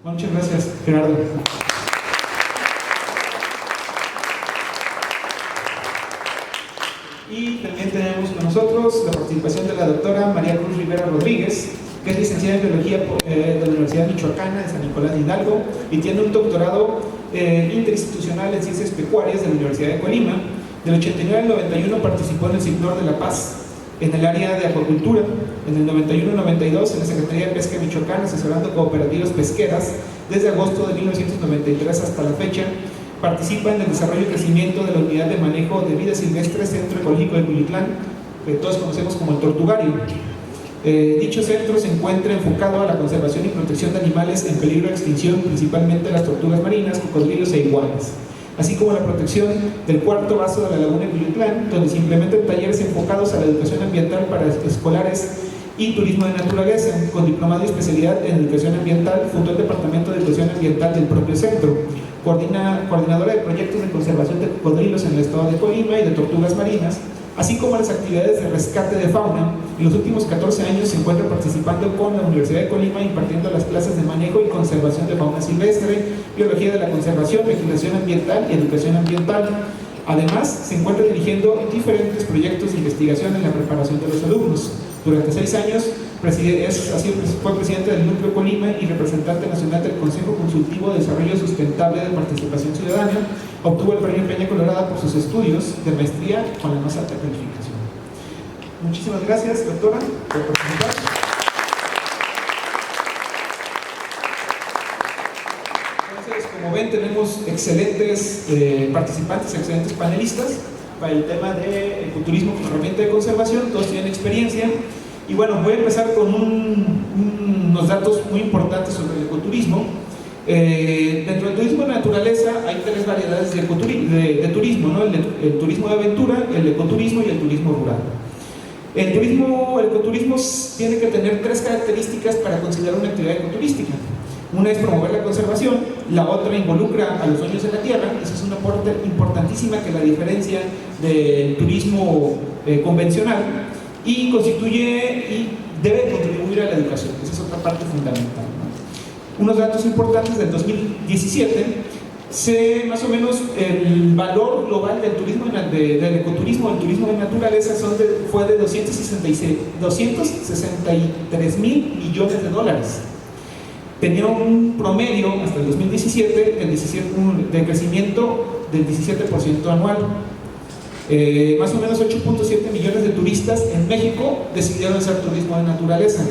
Muchas gracias, Gerardo. Y también tenemos con nosotros la participación de la doctora María Cruz Rivera Rodríguez, que es licenciada en Biología de la Universidad Michoacana de San Nicolás de Hidalgo y tiene un doctorado interinstitucional en Ciencias Pecuarias de la Universidad de Colima. Del 89 al 91 participó en el SICNOR de La Paz, en el área de acuacultura. En el 91-92 en la Secretaría de Pesca de Michoacán, asesorando cooperativas pesqueras desde agosto de 1993 hasta la fecha. Participa en el desarrollo y crecimiento de la Unidad de Manejo de Vida Silvestre Centro Ecológico de Culitlán, que todos conocemos como el Tortugario. Dicho centro se encuentra enfocado a la conservación y protección de animales en peligro de extinción, principalmente las tortugas marinas, cocodrilos e iguanas, así como la protección del cuarto vaso de la laguna de Culitlán, donde se implementan talleres enfocados a la educación ambiental para escolares y turismo de naturaleza, con diplomado y especialidad en educación ambiental, junto al Departamento de Educación Ambiental del propio centro. Coordinadora de proyectos de conservación de cocodrilos en el estado de Colima y de tortugas marinas, así como las actividades de rescate de fauna. En los últimos 14 años se encuentra participando con la Universidad de Colima, impartiendo las clases de manejo y conservación de fauna silvestre, biología de la conservación, legislación ambiental y educación ambiental. Además, se encuentra dirigiendo diferentes proyectos de investigación en la preparación de los alumnos. Durante 6 años fue presidente del Núcleo Colima y representante nacional del Consejo Consultivo de Desarrollo Sustentable de Participación Ciudadana. Obtuvo el premio Peña Colorada por sus estudios de maestría con la más alta calificación. Muchísimas gracias, doctora, por participar. Entonces, como ven, tenemos excelentes participantes, excelentes panelistas para el tema de ecoturismo como herramienta de conservación. Todos tienen experiencia. Y bueno, voy a empezar con unos datos muy importantes sobre el ecoturismo. Dentro del turismo de naturaleza hay 3 variedades de turismo, ¿no? El turismo de aventura, el ecoturismo y el turismo rural. El ecoturismo tiene que tener 3 características para considerar una actividad ecoturística. Una es promover la conservación, la otra involucra a los dueños de la tierra. Esa es una parte importantísima que la diferencia del turismo convencional, y constituye y debe contribuir a la educación. Esa es otra parte fundamental, ¿no? Unos datos importantes del 2017, más o menos el valor global del turismo, del ecoturismo, del turismo de naturaleza fue de 263 mil millones de dólares. Tenía un promedio hasta el 2017 de crecimiento del 17% anual. Más o menos 8.7 millones de turistas en México decidieron hacer turismo de naturaleza.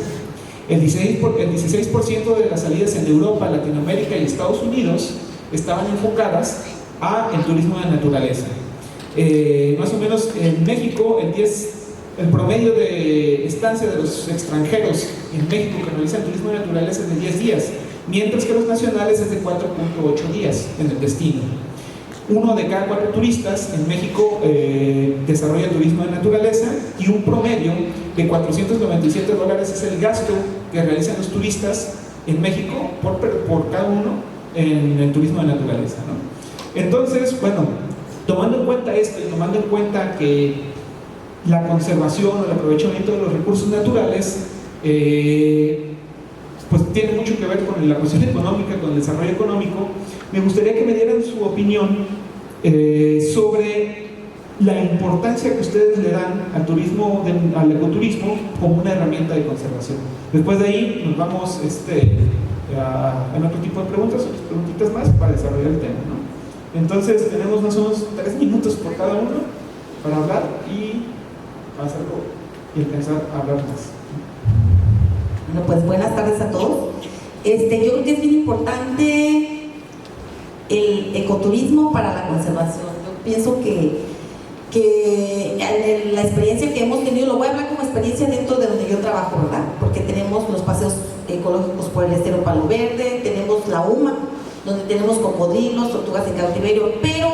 El 16% de las salidas en Europa, Latinoamérica y Estados Unidos estaban enfocadas al turismo de naturaleza. Más o menos en México el promedio de estancia de los extranjeros en México que realizan turismo de naturaleza es de 10 días, mientras que los nacionales es de 4.8 días en el destino. 1 de cada 4 turistas en México desarrolla turismo de naturaleza, y un promedio de $497 es el gasto que realizan los turistas en México por cada uno en el turismo de naturaleza, ¿no? Entonces, bueno, tomando en cuenta esto y tomando en cuenta que la conservación o el aprovechamiento de los recursos naturales pues tiene mucho que ver con la cuestión económica, con el desarrollo económico, me gustaría que me dieran su opinión sobre la importancia que ustedes le dan al ecoturismo como una herramienta de conservación. Después de ahí nos vamos a otro tipo de preguntas, otras preguntitas más para desarrollar el tema, ¿no? Entonces tenemos más o menos 3 minutos por cada uno para hablar y hacerlo y empezar a hablar más. Bueno, pues buenas tardes a todos. Yo creo que es bien importante el ecoturismo para la conservación. Yo pienso que la experiencia que hemos tenido, lo voy a hablar como experiencia dentro de donde yo trabajo, ¿verdad? Porque tenemos los paseos ecológicos por el estero Palo Verde, tenemos la UMA, donde tenemos cocodrilos, tortugas en cautiverio, pero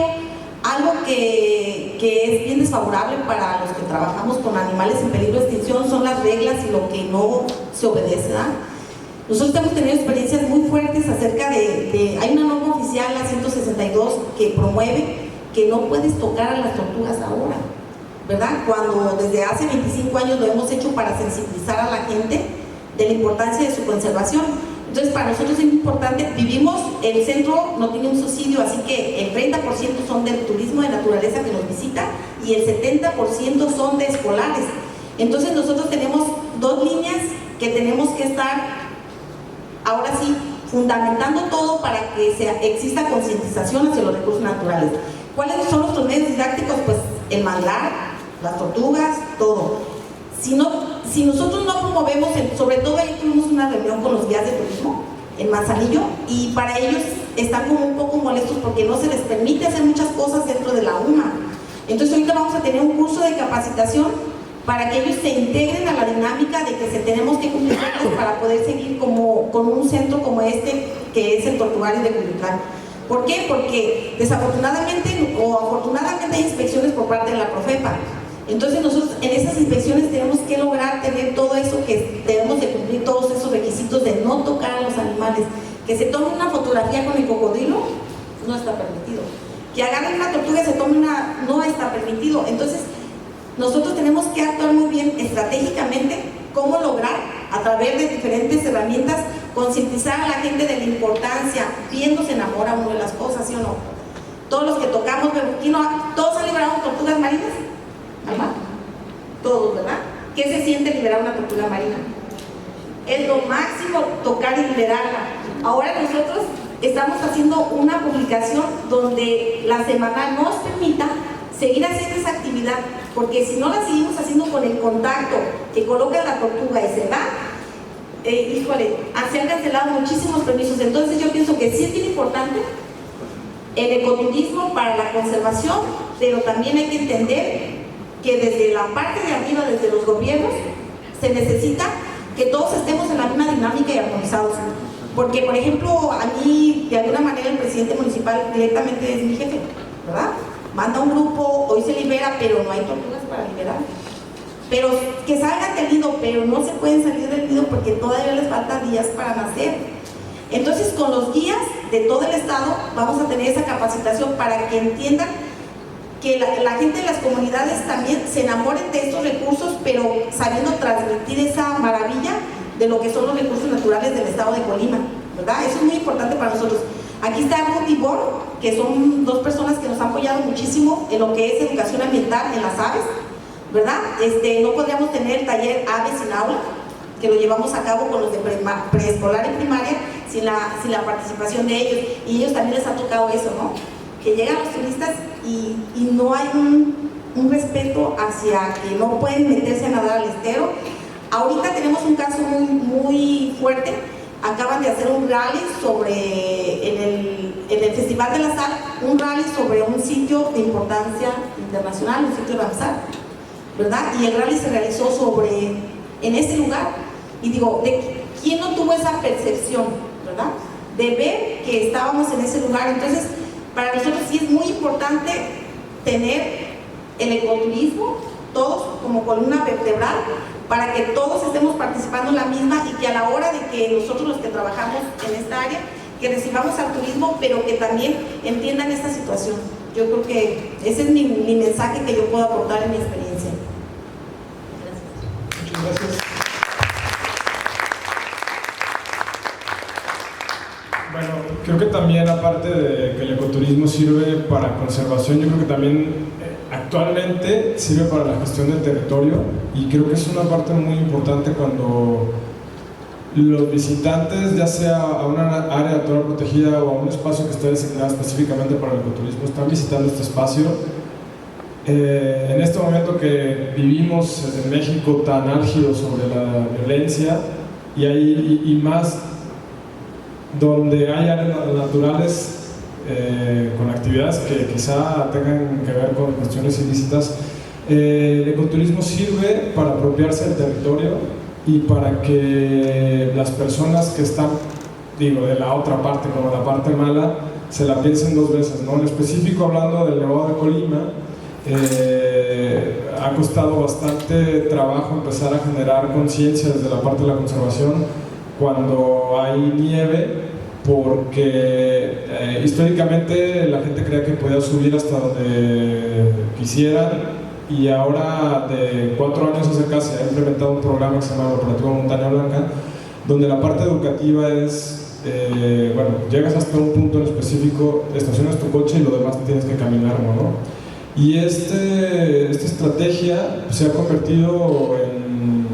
algo que es bien desfavorable para los que trabajamos con animales en peligro de extinción son las reglas y lo que no se obedece, ¿verdad? Nosotros hemos tenido experiencias muy fuertes acerca hay una norma oficial, la 162, que promueve que no puedes tocar a las tortugas ahora, ¿verdad? Cuando desde hace 25 años lo hemos hecho para sensibilizar a la gente de la importancia de su conservación. Entonces para nosotros es importante, vivimos, el centro no tiene un subsidio, así que el 30% son del turismo de naturaleza que nos visita y el 70% son de escolares. Entonces nosotros tenemos dos líneas que tenemos que estar, ahora sí, fundamentando todo para que exista concientización hacia los recursos naturales. ¿Cuáles son nuestros medios didácticos? Pues el manglar, las tortugas, todo. Si nosotros no promovemos, sobre todo ahí tuvimos una reunión con los guías de turismo en Manzanillo y para ellos están como un poco molestos porque no se les permite hacer muchas cosas dentro de la UMA. Entonces ahorita vamos a tener un curso de capacitación para que ellos se integren a la dinámica de que tenemos que cumplir para poder seguir con un centro como este que es el Tortugario de Culiacán. ¿Por qué? Porque desafortunadamente o afortunadamente hay inspecciones por parte de la Profepa. Entonces nosotros en esas inspecciones tenemos que lograr tener todo eso, que debemos de cumplir todos esos requisitos de no tocar a los animales. Que se tome una fotografía con el cocodrilo, no está permitido. Que agarren una tortuga y se tome una, no está permitido. Entonces nosotros tenemos que actuar muy bien estratégicamente, cómo lograr a través de diferentes herramientas concientizar a la gente de la importancia. Viendo se enamora uno de las cosas, ¿sí o no? Todos los que tocamos, ¿todos han liberado tortugas marinas? ¿Alma? Todos, ¿verdad? ¿Qué se siente liberar una tortuga marina? Es lo máximo tocar y liberarla. Ahora nosotros estamos haciendo una publicación donde la semana nos permita seguir haciendo esa actividad, porque si no la seguimos haciendo con el contacto que coloca la tortuga y se va, híjole, se han cancelado muchísimos permisos. Entonces yo pienso que sí es bien importante el ecoturismo para la conservación, pero también hay que entender que desde la parte de arriba, desde los gobiernos, se necesita que todos estemos en la misma dinámica y armonizados. Porque, por ejemplo, a mí, de alguna manera, el presidente municipal directamente es mi jefe, ¿verdad? Manda un grupo, hoy se libera, pero no hay tortugas para liberar. Pero que salgan del nido, pero no se pueden salir del nido porque todavía les falta días para nacer. Entonces, con los guías de todo el estado, vamos a tener esa capacitación para que entiendan que la gente de las comunidades también se enamoren de estos recursos, pero sabiendo transmitir esa maravilla de lo que son los recursos naturales del estado de Colima, ¿verdad? Eso es muy importante para nosotros. Aquí está Ruth y Bor, que son dos personas que nos han apoyado muchísimo en lo que es educación ambiental en las aves, ¿verdad? No podríamos tener el taller Aves sin Aula, que lo llevamos a cabo con los de preescolar y primaria, sin la participación de ellos, y ellos también les ha tocado eso, ¿no? Que llegan los turistas y no hay un respeto hacia que no pueden meterse a nadar al estero. Ahorita tenemos un caso muy, muy fuerte. Acaban de hacer un rally en el Festival de la Sal, un rally sobre un sitio de importancia internacional, un sitio Ramsar, ¿verdad? Y el rally se realizó en ese lugar. Y digo, ¿quién no tuvo esa percepción, verdad? De ver que estábamos en ese lugar. Entonces, para nosotros sí es muy importante tener el ecoturismo, todos como columna vertebral, para que todos estemos participando en la misma y que a la hora de que nosotros los que trabajamos en esta área, que recibamos al turismo, pero que también entiendan esta situación. Yo creo que ese es mi mensaje que yo puedo aportar en mi experiencia. Gracias. Muchas gracias. Bueno, creo que también, aparte de que el ecoturismo sirve para conservación, yo creo que también actualmente sirve para la gestión del territorio, y creo que es una parte muy importante cuando los visitantes, ya sea a una área natural protegida o a un espacio que esté designado específicamente para el ecoturismo, están visitando este espacio. En este momento que vivimos en México tan álgido sobre la violencia y más donde hay áreas naturales con actividades que quizá tengan que ver con cuestiones ilícitas, el ecoturismo sirve para apropiarse del territorio y para que las personas que están, digo, de la otra parte, como la parte mala, se la piensen dos veces, ¿no? En específico, hablando del Nevado de Colima, ha costado bastante trabajo empezar a generar conciencia desde la parte de la conservación cuando hay nieve, porque históricamente la gente creía que podía subir hasta donde quisiera, y ahora de 4 años hacia acá se ha implementado un programa que se llama Operativo Montaña Blanca, donde la parte educativa es, bueno, llegas hasta un punto en específico, estacionas tu coche y lo demás tienes que caminar, ¿no? Y esta estrategia se ha convertido en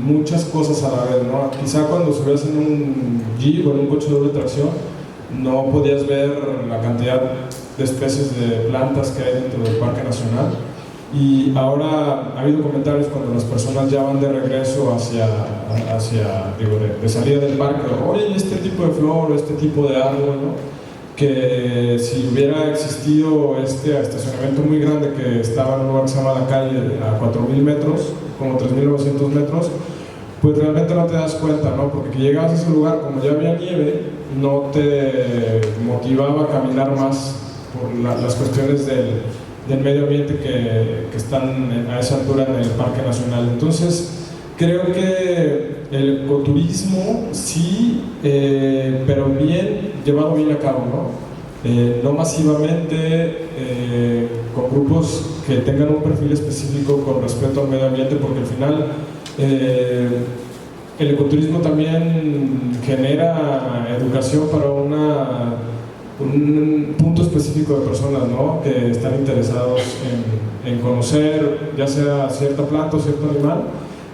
muchas cosas a la vez, ¿no? Quizá cuando subías en un Jeep o en un coche de doble tracción no podías ver la cantidad de especies de plantas que hay dentro del Parque Nacional, y ahora ha habido comentarios cuando las personas ya van de regreso de salida del parque, oye, este tipo de flor, este tipo de árbol, ¿no? Que si hubiera existido este estacionamiento muy grande que estaba en un lugar que se llama La Calle a 4.000 metros, como 3.900 metros, pues realmente no te das cuenta, ¿no? Porque que llegabas a ese lugar, como ya había nieve, no te motivaba a caminar más por las cuestiones del medio ambiente que están a esa altura en el Parque Nacional. Entonces, creo que el ecoturismo sí, pero llevado bien a cabo, ¿no? No masivamente, con grupos que tengan un perfil específico con respecto al medio ambiente, porque al final el ecoturismo también genera educación para un punto específico de personas, ¿no? Que están interesados en conocer ya sea cierta planta o cierto animal,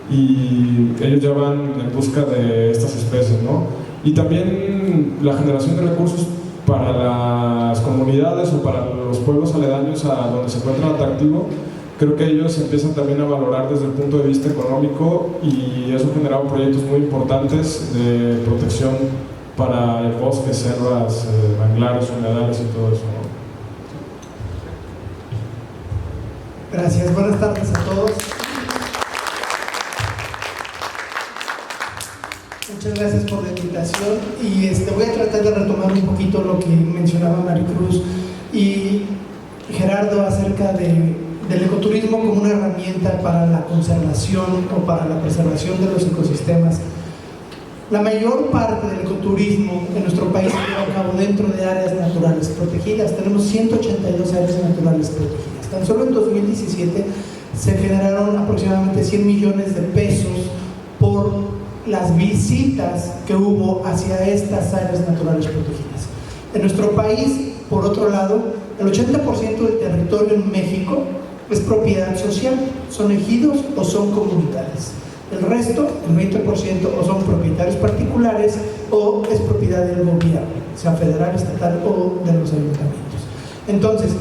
y ellos ya van en busca de estas especies, ¿no? Y también la generación de recursos para las comunidades o para los pueblos aledaños a donde se encuentran atractivo. Creo que ellos empiezan también a valorar desde el punto de vista económico, y eso ha generado proyectos muy importantes de protección para el bosque, selvas, manglares, humedales y todo eso, ¿no? Gracias, buenas tardes a todos. Muchas gracias por la invitación, y voy a tratar de retomar un poquito lo que mencionaba Maricruz y Gerardo acerca del ecoturismo como una herramienta para la conservación o para la preservación de los ecosistemas. La mayor parte del ecoturismo en nuestro país se lleva a cabo dentro de áreas naturales protegidas. Tenemos 182 áreas naturales protegidas. Tan solo en 2017 se generaron aproximadamente 100 millones de pesos por las visitas que hubo hacia estas áreas naturales protegidas. En nuestro país, por otro lado, el 80% del territorio en México es propiedad social, son ejidos o son comunidades. El resto, el 20%, o son propietarios particulares o es propiedad del gobierno, sea federal, estatal o de los ayuntamientos. Entonces,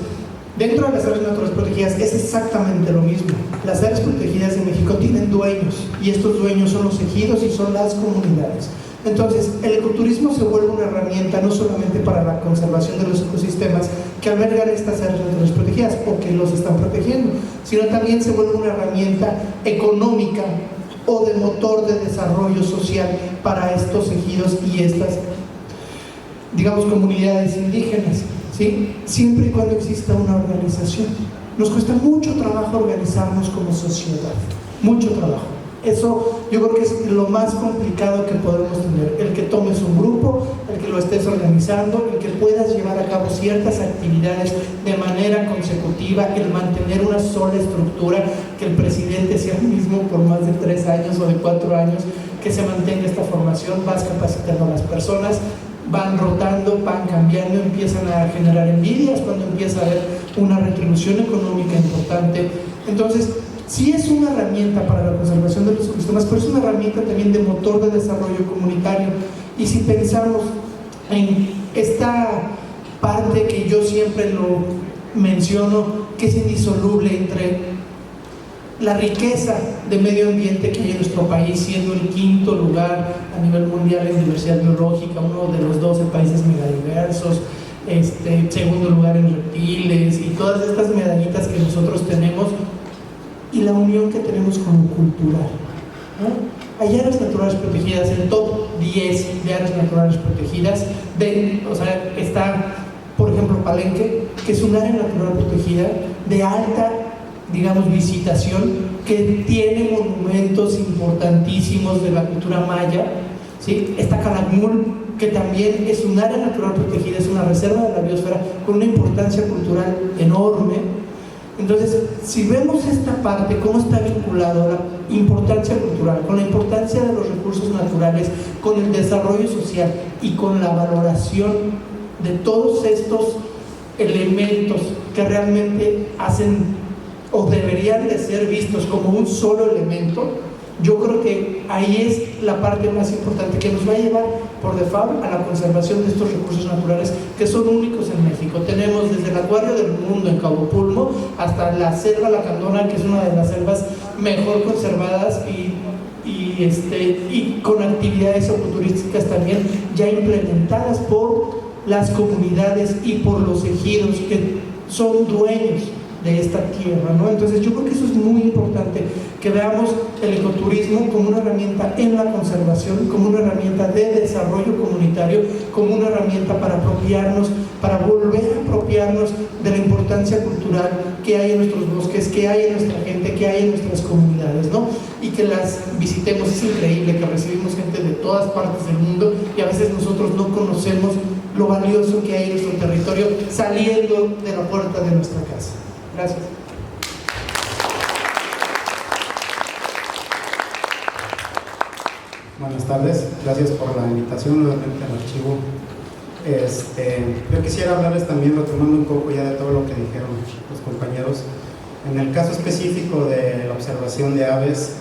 dentro de las áreas naturales protegidas es exactamente lo mismo. Las áreas protegidas de México tienen dueños, y estos dueños son los ejidos y son las comunidades. Entonces, el ecoturismo se vuelve una herramienta no solamente para la conservación de los ecosistemas que albergan estas áreas naturales protegidas o que los están protegiendo, sino también se vuelve una herramienta económica o de motor de desarrollo social para estos ejidos y estas, digamos, comunidades indígenas, ¿sí? Siempre y cuando exista una organización. Nos cuesta mucho trabajo organizarnos como sociedad, mucho trabajo. Eso yo creo que es lo más complicado que podemos tener, el que tomes un grupo, el que lo estés organizando, el que puedas llevar a cabo ciertas actividades de manera consecutiva, el mantener una sola estructura, que el presidente sea el mismo por más de 3 años o de 4 años, que se mantenga esta formación, vas capacitando a las personas, van rotando, van cambiando, empiezan a generar envidias cuando empieza a haber una retribución económica importante. Entonces, sí es una herramienta para la conservación de los ecosistemas, pero es una herramienta también de motor de desarrollo comunitario. Y si pensamos en esta parte que yo siempre lo menciono, que es indisoluble entre la riqueza de medio ambiente que hay en nuestro país, siendo el 5º lugar a nivel mundial en diversidad biológica, uno de los 12 países megadiversos, segundo lugar en reptiles, y todas estas medallitas que nosotros tenemos, y la unión que tenemos con lo cultural, ¿no? Hay áreas naturales protegidas, el top 10 de áreas naturales protegidas, está, por ejemplo, Palenque, que es un área natural protegida de alta, digamos, visitación, que tiene monumentos importantísimos de la cultura maya, ¿sí? Está Calakmul, que también es un área natural protegida, es una reserva de la biosfera con una importancia cultural enorme. Entonces, si vemos esta parte, cómo está vinculado a la importancia cultural, con la importancia de los recursos naturales, con el desarrollo social y con la valoración de todos estos elementos que realmente hacen o deberían de ser vistos como un solo elemento, yo creo que ahí es la parte más importante que nos va a llevar por default a la conservación de estos recursos naturales que son únicos en México. Tenemos desde el acuario del mundo en Cabo Pulmo hasta la selva lacandona, que es una de las selvas mejor conservadas y con actividades ecoturísticas también ya implementadas por las comunidades y por los ejidos que son dueños de esta tierra, ¿no? Entonces yo creo que eso es muy importante, que veamos el ecoturismo como una herramienta en la conservación, como una herramienta de desarrollo comunitario, como una herramienta para apropiarnos, para volver a apropiarnos de la importancia cultural que hay en nuestros bosques, que hay en nuestra gente, que hay en nuestras comunidades, ¿no? Y que las visitemos. Es increíble que recibimos gente de todas partes del mundo y a veces nosotros no conocemos lo valioso que hay en nuestro territorio saliendo de la puerta de nuestra casa. Gracias. Buenas tardes, gracias por la invitación nuevamente al archivo. Yo quisiera hablarles también, retomando un poco ya de todo lo que dijeron los compañeros, en el caso específico de la observación de aves,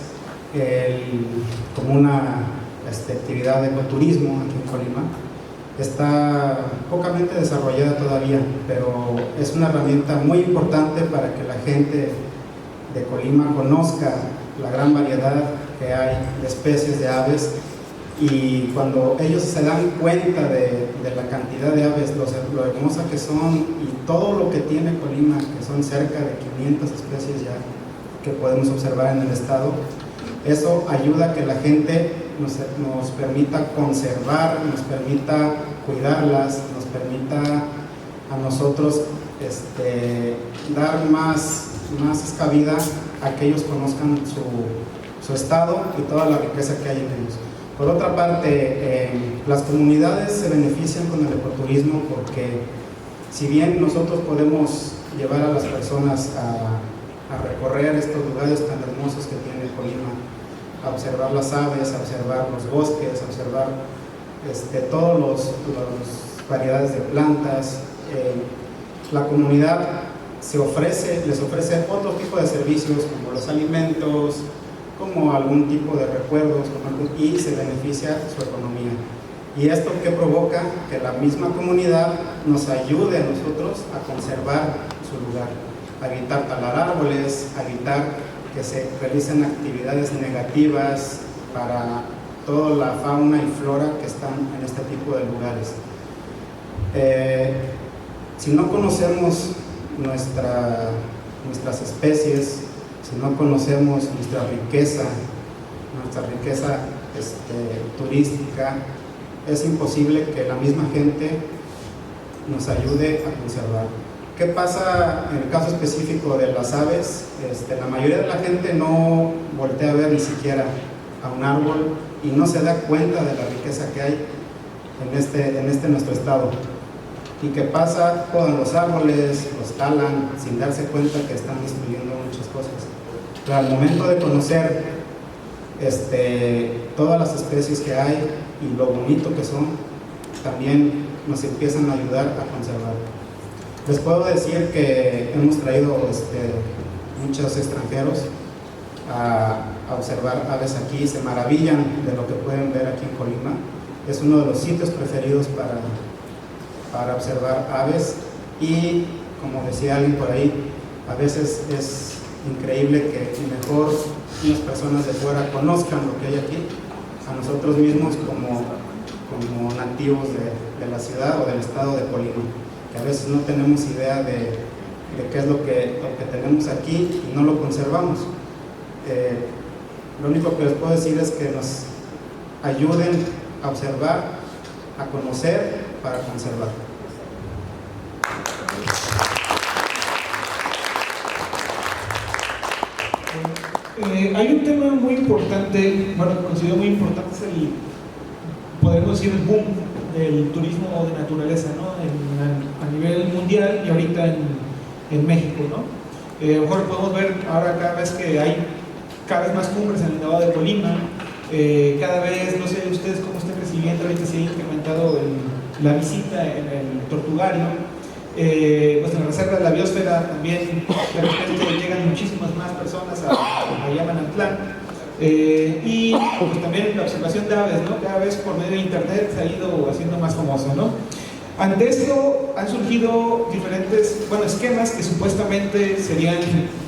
como una actividad de ecoturismo aquí en Colima, está pocamente desarrollada todavía, pero es una herramienta muy importante para que la gente de Colima conozca la gran variedad que hay de especies de aves, y cuando ellos se dan cuenta de la cantidad de aves, lo hermosa que son y todo lo que tiene Colima, que son cerca de 500 especies ya que podemos observar en el estado, eso ayuda a que la gente nos permita conservar, nos permita cuidarlas, nos permita a nosotros dar más cabida a que ellos conozcan su estado y toda la riqueza que hay en ellos. Por otra parte, las comunidades se benefician con el ecoturismo porque si bien nosotros podemos llevar a las personas a recorrer estos lugares tan hermosos que tiene Colima, a observar las aves, a observar los bosques, a observar todas las variedades de plantas, la comunidad les ofrece otro tipo de servicios como los alimentos, como algún tipo de recuerdos, y se beneficia su economía. Y esto que provoca que la misma comunidad nos ayude a nosotros a conservar su lugar, a evitar talar árboles, a evitar que se realicen actividades negativas para toda la fauna y flora que están en este tipo de lugares. Si no conocemos nuestras especies, si no conocemos nuestra riqueza turística, es imposible que la misma gente nos ayude a conservar. ¿Qué pasa en el caso específico de las aves? La mayoría de la gente no voltea a ver ni siquiera a un árbol y no se da cuenta de la riqueza que hay en nuestro estado. ¿Y qué pasa? Podan los árboles, los talan sin darse cuenta que están destruyendo muchas cosas. Pero al momento de conocer todas las especies que hay y lo bonito que son, también nos empiezan a ayudar a conservar. Les puedo decir que hemos traído muchos extranjeros a observar aves aquí, se maravillan de lo que pueden ver aquí en Colima. Es uno de los sitios preferidos para observar aves, y como decía alguien por ahí, a veces es increíble que mejor unas personas de fuera conozcan lo que hay aquí a nosotros mismos como nativos de la ciudad o del estado de Colima, que a veces no tenemos idea de qué es lo que tenemos aquí y no lo conservamos. Lo único que les puedo decir es que nos ayuden a observar, a conocer para conservar. Hay un tema muy importante, bueno, considero muy importante, es podemos decir, el boom del turismo de naturaleza, ¿no? A nivel mundial y ahorita en México, ¿no? A lo mejor podemos ver ahora cada vez que hay cada vez más cumbres en el Nevado de Colima, cada vez, no sé ustedes cómo están recibiendo, ahorita se ha incrementado la visita en el Tortugario, pues en la Reserva de la Biosfera también de repente llegan muchísimas más personas allá a Manantlán, y pues también la observación de aves, ¿no? Cada vez por medio de internet se ha ido haciendo más famoso, ¿no? Ante esto han surgido diferentes, esquemas que supuestamente serían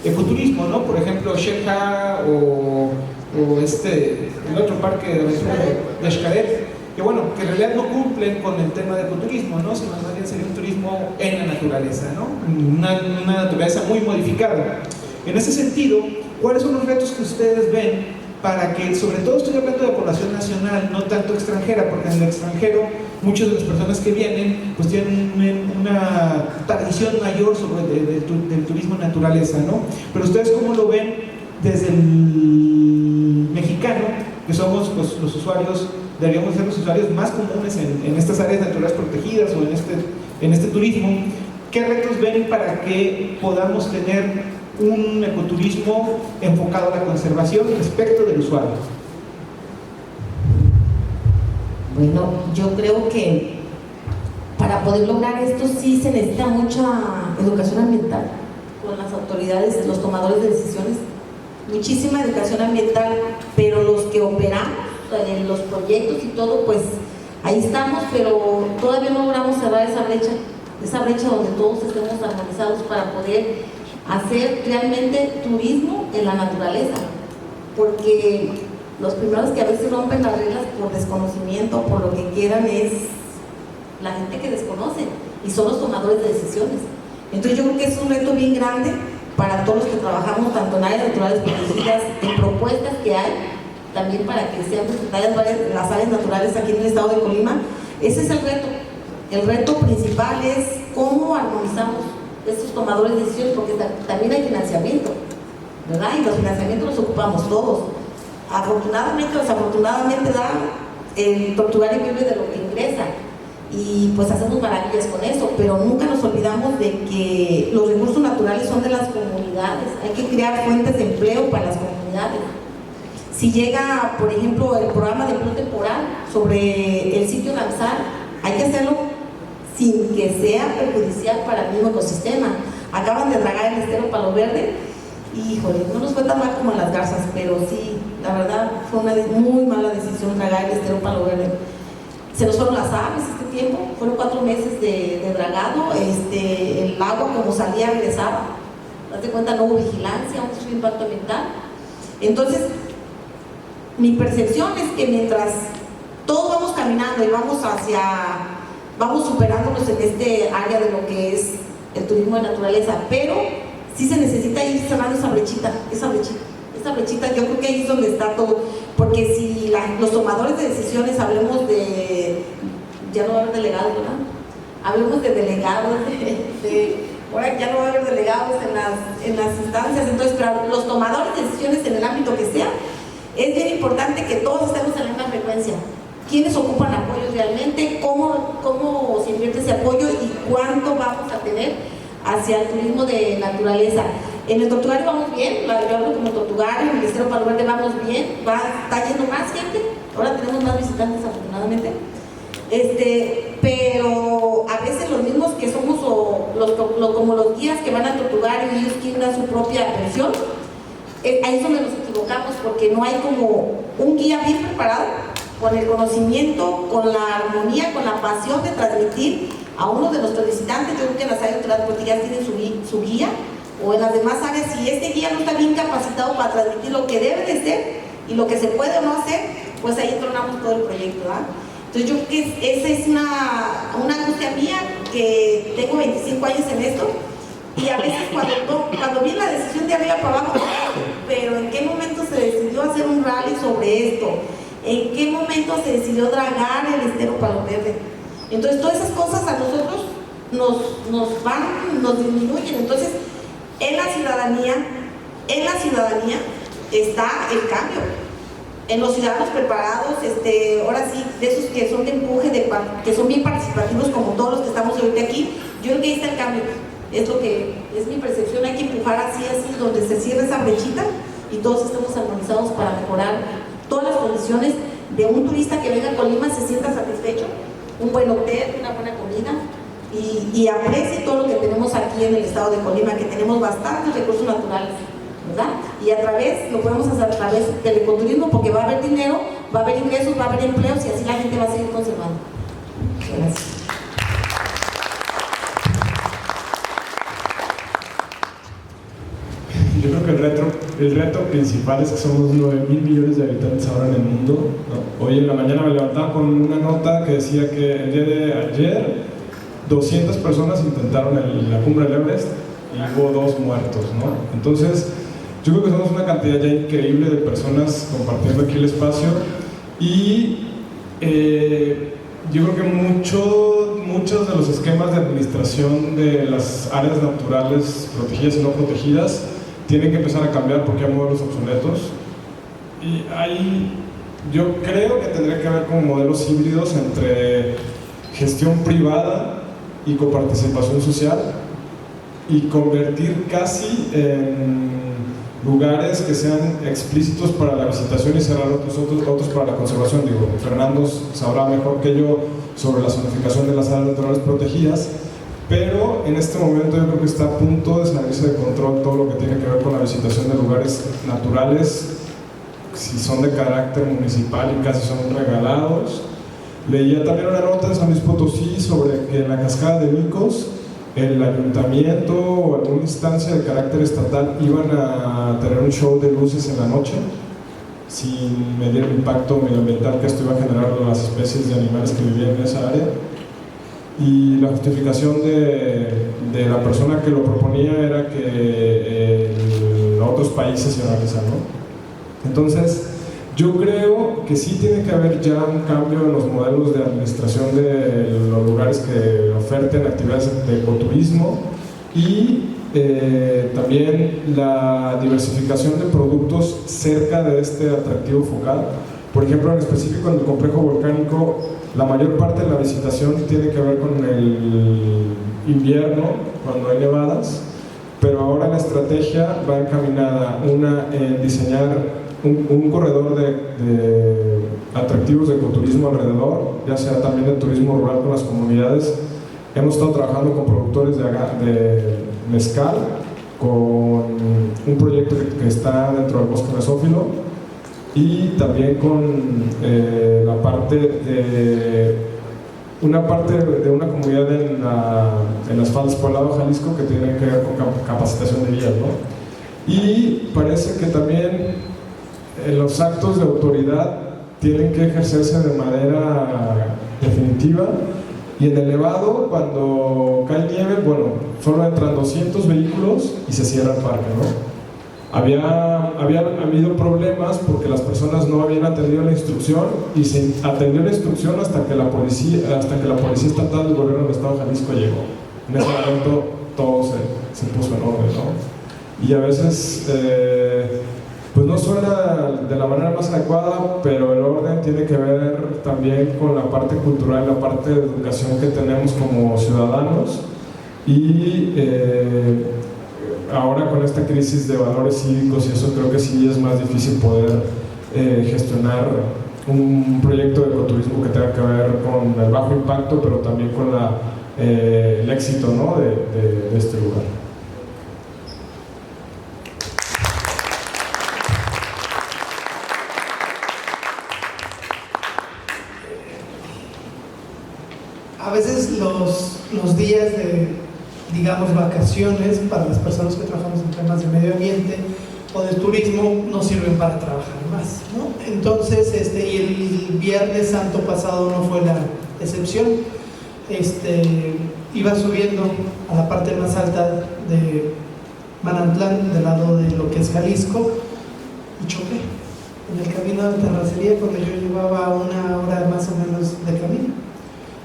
ecoturismo, ¿no? Por ejemplo, Xel-Há o el otro parque de aventura de Xcaret, que que en realidad no cumplen con el tema de ecoturismo, ¿no? Sino más bien sería un turismo en la naturaleza, ¿no? Una naturaleza muy modificada. En ese sentido, ¿cuáles son los retos que ustedes ven para que, sobre todo estoy hablando de población nacional, no tanto extranjera, porque en el extranjero muchas de las personas que vienen pues tienen una tradición mayor sobre del turismo naturaleza, ¿no? Pero ustedes ¿cómo lo ven desde el mexicano, que somos pues, los usuarios, deberíamos ser los usuarios más comunes en estas áreas naturales protegidas o en este turismo? ¿Qué retos ven para que podamos tener un ecoturismo enfocado a la conservación respecto del usuario? Bueno, yo creo que para poder lograr esto sí se necesita mucha educación ambiental con las autoridades, los tomadores de decisiones, muchísima educación ambiental, pero los que operamos en los proyectos y todo, pues ahí estamos, pero todavía no logramos cerrar esa brecha donde todos estemos armonizados para poder hacer realmente turismo en la naturaleza, porque los primeros que a veces rompen las reglas por desconocimiento, por lo que quieran, es la gente que desconoce y son los tomadores de decisiones. Entonces yo creo que es un reto bien grande para todos los que trabajamos tanto en áreas naturales protegidas, en propuestas que hay también para que sean respetadas las áreas naturales aquí en el estado de Colima. Ese es el reto. El reto principal es cómo armonizamos estos tomadores de decisiones, porque también hay financiamiento, ¿verdad? Y los financiamientos los ocupamos todos. Afortunadamente o desafortunadamente, el Tortugario vive de lo que ingresa y pues hacemos maravillas con eso, pero nunca nos olvidamos de que los recursos naturales son de las comunidades, hay que crear fuentes de empleo para las comunidades. Si llega, por ejemplo, el programa de empleo temporal sobre el sitio Ramsar, hay que hacerlo sin que sea perjudicial para el mismo ecosistema. Acaban de dragar el estero Palo Verde y, híjole, no nos fue tan mal como en Las Garzas, pero sí, la verdad fue una muy mala decisión dragar el estero Palo Verde. Se nos fueron las aves este tiempo, fueron 4 meses de dragado, el agua como salía regresaba, date cuenta, no hubo vigilancia, un impacto ambiental. Entonces, mi percepción es que mientras todos vamos caminando y vamos superándonos en este área de lo que es el turismo de naturaleza, pero sí se necesita ir cerrando esa brechita, yo creo que ahí es donde está todo, porque si los tomadores de decisiones, hablemos de, ya no va a haber delegados, ¿verdad? Hablemos de delegados, ahora ya no va a haber delegados en las instancias, entonces, pero los tomadores de decisiones en el ámbito que sea, es bien importante que todos estemos en la misma frecuencia. ¿Quiénes ocupan apoyos realmente? ¿Cómo se invierte ese apoyo? ¿Y cuánto vamos a tener hacia el turismo de naturaleza? En el Tortugario vamos bien, yo hablo como Tortugario, en el estero Palo Verde vamos bien, está yendo más gente, ahora tenemos más visitantes afortunadamente, pero a veces los mismos que somos como los guías que van al Tortugario y ellos quieren dar su propia versión, ahí es donde nos equivocamos, porque no hay como un guía bien preparado, con el conocimiento, con la armonía, con la pasión de transmitir a uno de nuestros visitantes. Yo creo que en las áreas naturales protegidas tienen su guía, o en las demás áreas, si este guía no está bien capacitado para transmitir lo que debe de ser y lo que se puede o no hacer, pues ahí tronamos todo el proyecto, ¿verdad? Entonces yo creo que esa es una angustia mía, que tengo 25 años en esto, y a veces cuando viene la decisión de arriba para abajo, pero ¿en qué momento se decidió hacer un rally sobre esto? ¿En qué momento se decidió dragar el estero Palo Verde? Entonces todas esas cosas a nosotros nos disminuyen. Entonces en la ciudadanía está el cambio, en los ciudadanos preparados, ahora sí, de esos que son de empuje, que son bien participativos como todos los que estamos ahorita aquí. Yo creo que ahí está el cambio. Es lo que es mi percepción, hay que empujar así, donde se cierre esa brechita y todos estemos armonizados para mejorar todas las condiciones de un turista que venga a Colima, se sienta satisfecho, un buen hotel, una buena comida y aprecie todo lo que tenemos aquí en el estado de Colima, que tenemos bastantes recursos naturales, ¿verdad? Y lo podemos hacer a través del ecoturismo, porque va a haber dinero, va a haber ingresos, va a haber empleos y así la gente va a seguir conservando. Gracias. Yo creo que el reto principal es que somos 9.000 millones de habitantes ahora en el mundo, ¿no? Hoy en la mañana me levantaba con una nota que decía que el día de ayer 200 personas intentaron la cumbre del Everest y hubo 2 muertos, ¿no? Entonces, yo creo que somos una cantidad ya increíble de personas compartiendo aquí el espacio y yo creo que muchos de los esquemas de administración de las áreas naturales protegidas y no protegidas tienen que empezar a cambiar porque hay modelos obsoletos y yo creo que tendría que haber como modelos híbridos entre gestión privada y coparticipación social y convertir casi en lugares que sean explícitos para la visitación y cerrar otros para la conservación. Digo, Fernando sabrá mejor que yo sobre la zonificación de las áreas naturales protegidas, pero en este momento yo creo que está a punto de salirse de control todo lo que tiene que ver con la visitación de lugares naturales, si son de carácter municipal y casi son regalados. Leía también una nota en San Luis Potosí sobre que en la cascada de Micos el ayuntamiento o alguna instancia de carácter estatal iban a tener un show de luces en la noche sin medir el impacto medioambiental que esto iba a generar en las especies de animales que vivían en esa área. Y la justificación de la persona que lo proponía era que en otros países se realizan, ¿no? Entonces, yo creo que sí tiene que haber ya un cambio en los modelos de administración de los lugares que oferten actividades de ecoturismo y también la diversificación de productos cerca de este atractivo focal. Por ejemplo, en específico en el complejo volcánico, la mayor parte de la visitación tiene que ver con el invierno, cuando hay nevadas, pero ahora la estrategia va encaminada en diseñar un corredor de atractivos de ecoturismo alrededor, ya sea también de turismo rural con las comunidades. Hemos estado trabajando con productores de mezcal, con un proyecto que está dentro del bosque mesófilo y también con una parte de una comunidad en las faldas Poblado, Jalisco, que tiene que ver con capacitación de guías, ¿no? Y parece que también los actos de autoridad tienen que ejercerse de manera definitiva y en el Nevado, cuando cae nieve, bueno, solo entran 200 vehículos y se cierra el parque, ¿no? Había habido problemas porque las personas no habían atendido la instrucción y se atendió la instrucción hasta que la policía estatal del gobierno del estado de Jalisco llegó. En ese momento todo se puso en orden, ¿no? Y a veces pues no suena de la manera más adecuada, pero el orden tiene que ver también con la parte cultural, la parte de educación que tenemos como ciudadanos y ahora con esta crisis de valores cívicos y eso creo que sí es más difícil poder gestionar un proyecto de ecoturismo que tenga que ver con el bajo impacto, pero también con el éxito, ¿no? de este lugar. A veces los días de, digamos, vacaciones para las personas que trabajamos en temas de medio ambiente o de turismo nos sirven para trabajar más, ¿no? Entonces, y el Viernes Santo pasado no fue la excepción. Iba subiendo a la parte más alta de Manantlán, del lado de lo que es Jalisco, y choqué en el camino de la terracería cuando yo llevaba 1 hora más o menos de camino.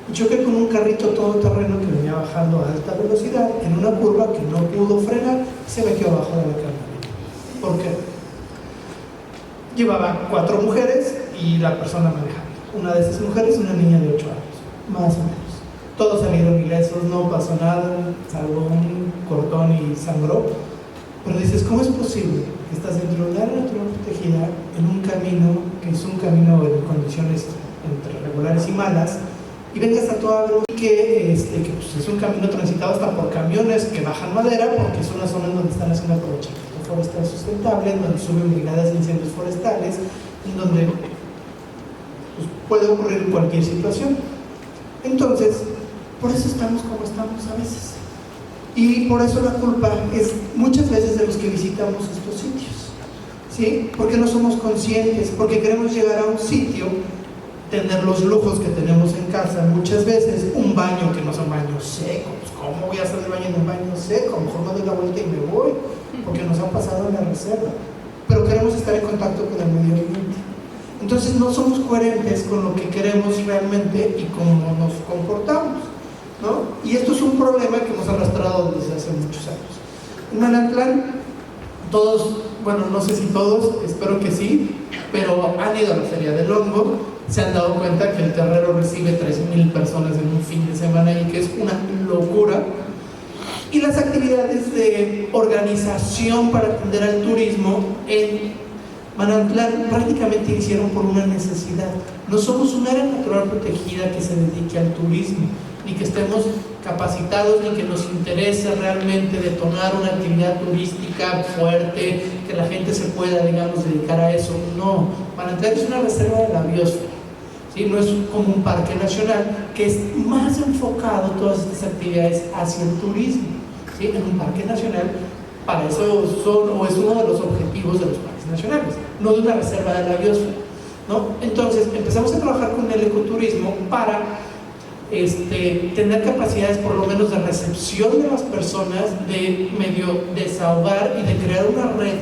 Y choqué con un carrito todoterreno que venía bajando a alta velocidad en una curva que no pudo frenar, se me quedó abajo de la camioneta. ¿Por qué? Llevaba 4 mujeres y la persona manejando. Una de esas mujeres, una niña de 8 años, más o menos. todos salieron ilesos, no pasó nada, salvo un cortón y sangró. Pero dices, ¿cómo es posible que estás dentro de una área natural protegida en un camino que es un camino en condiciones entre regulares y malas, y vengas a tu agro que pues es un camino transitado hasta por camiones que bajan madera porque es una zona donde están haciendo aprovechamiento forestal sustentable, en donde suben brigadas de incendios forestales, en donde pues, puede ocurrir cualquier situación? Entonces, por eso estamos como estamos a veces. Y por eso la culpa es muchas veces de los que visitamos estos sitios, ¿sí? Porque no somos conscientes, porque queremos llegar a un sitio, tener los lujos que tenemos en casa, muchas veces un baño que no es un baño seco. Pues ¿cómo voy a hacer el baño en un baño seco? A lo mejor me doy la vuelta y me voy, porque nos ha pasado en la reserva. Pero queremos estar en contacto con el medio ambiente. Entonces no somos coherentes con lo que queremos realmente y cómo nos comportamos, ¿no? Y esto es un problema que hemos arrastrado desde hace muchos años. En Manantlán, todos, bueno, no sé si todos, espero que sí, pero han ido a la Feria del Hongo, se han dado cuenta que el terrero recibe 3,000 personas en un fin de semana y que es una locura. Y las actividades de organización para atender al turismo en Manantlán prácticamente hicieron por una necesidad. No somos un área natural protegida que se dedique al turismo, ni que estemos capacitados, ni que nos interese realmente detonar una actividad turística fuerte, que la gente se pueda, digamos, dedicar a eso. No, Manantlán es una reserva de la biosfera, ¿sí? No es como un parque nacional, que es más enfocado todas estas actividades hacia el turismo, ¿sí? En un parque nacional, para eso son, o es uno de los objetivos de los parques nacionales, no de una reserva de la biosfera, ¿no? Entonces empezamos a trabajar con el ecoturismo para tener capacidades por lo menos de recepción de las personas, de medio desahogar y de crear una red